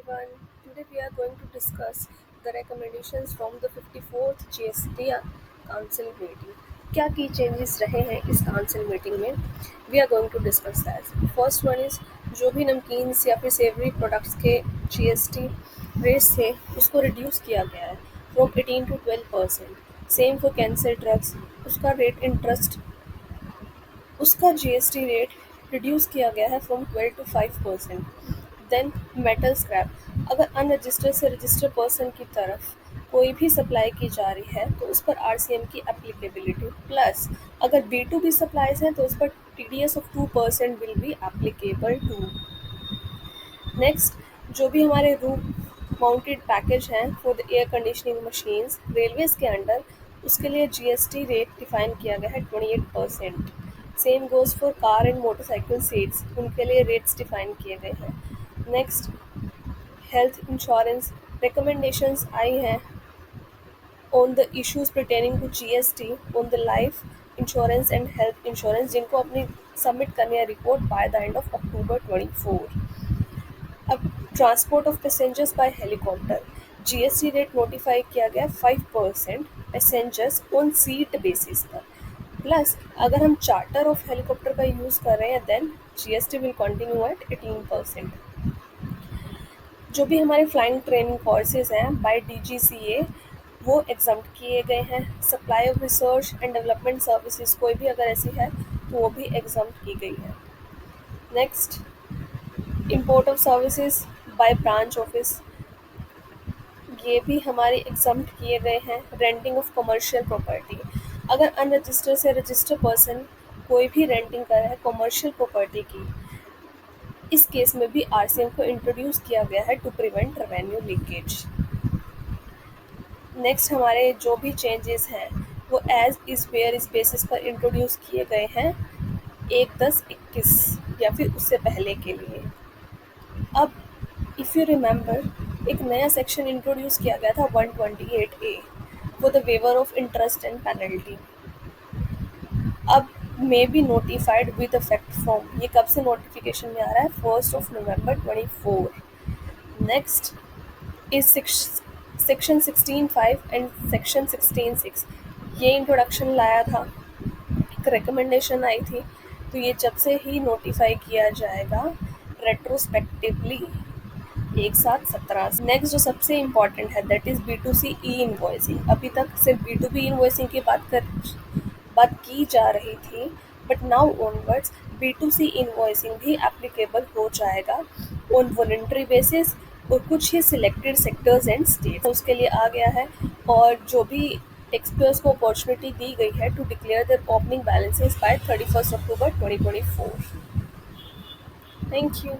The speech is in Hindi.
everyone. Today we are going to discuss the recommendations from the 54th GST Council meeting. क्या की चेंजेस रहे हैं इस काउंसिल मीटिंग में we are going to discuss that. First one is जो भी नमकीन्स या फिर सेवरी प्रोडक्ट्स के जीएसटी रेट्स थे उसको रिड्यूस किया गया है from 18 to 12%. Same for cancer drugs, उसका रेट इंटरेस्ट उसका जीएसटी रेट रिड्यूस किया गया है from 12 to 5%. Then metal scrap, अगर अनरजिस्टर्ड से रजिस्टर्ड पर्सन की तरफ कोई भी सप्लाई की जा रही है तो उस पर आरसीएम की एप्लीकेबिलिटी प्लस अगर बी टू बी सप्लाईज हैं तो उस पर TDS of 2% will be applicable to. Next, जो भी हमारे रूफ माउंटेड पैकेज हैं for the air conditioning machines railways के अंडर, उसके लिए जीएसटी रेट डिफाइन किया गया है 28%. Same goes for car and motorcycle seats, उनके लिए रेट्स डिफाइन किए गए हैं. नेक्स्ट, हेल्थ इंश्योरेंस रिकमेंडेशंस आई हैं on the issues pertaining to GST on the life insurance and health insurance, जिनको अपनी सबमिट करनी है report by the end of October 24. अब transport of passengers by helicopter, GST rate notify किया गया 5% पैसेंजर्स ऑन सीट बेसिस पर. प्लस अगर हम चार्टर ऑफ हेलीकॉप्टर का यूज़ कर रहे हैं then GST will continue at 18%. जो भी हमारे फ्लाइंग ट्रेनिंग कोर्सेज हैं बाय डीजीसीए वो एग्जाम किए गए हैं. Supply of research and development services कोई भी अगर ऐसी है तो वो भी एग्जाम की गई है. Next, import of services by branch office, ये भी हमारे एग्जाम किए गए हैं. रेंटिंग ऑफ कमर्शियल प्रॉपर्टी, अगर अनरजिस्टर्ड से रजिस्टर्ड पर्सन कोई भी रेंटिंग कर रहा है कमर्शियल प्रॉपर्टी की, इस केस में भी आरसीएम को इंट्रोड्यूस किया गया है to prevent revenue leakage. Next, हमारे जो भी चेंजेस हैं वो as is where is basis पर इंट्रोड्यूस किए गए हैं 1/10/21 या फिर उससे पहले के लिए. अब इफ़ यू रिमेंबर एक नया सेक्शन इंट्रोड्यूस किया गया था 128A for the waiver of interest and penalty. अब may be notified with effect from, ये कब से नोटिफिकेशन में आ रहा है 1 November 24. Next is section 16(5) and section 16(6), ये इंट्रोडक्शन लाया था, एक रिकमेंडेशन आई थी, तो ये जब से ही नोटिफाई किया जाएगा रेट्रोस्पेक्टिवली एक साथ 17 से. नेक्स्ट जो सबसे इम्पॉर्टेंट है that is B2C E invoicing. अभी तक सिर्फ B2B इन्वॉइसिंग की बात की जा रही थी, but now onwards B2C invoicing भी एप्लीकेबल हो जाएगा ऑन वॉलंटरी बेसिस और कुछ ही सिलेक्टेड सेक्टर्स एंड स्टेट्स उसके लिए आ गया है. और जो भी टैक्सपेयर्स को अपॉर्चुनिटी दी गई है to declare their opening balances by 31 October 2024. Thank you.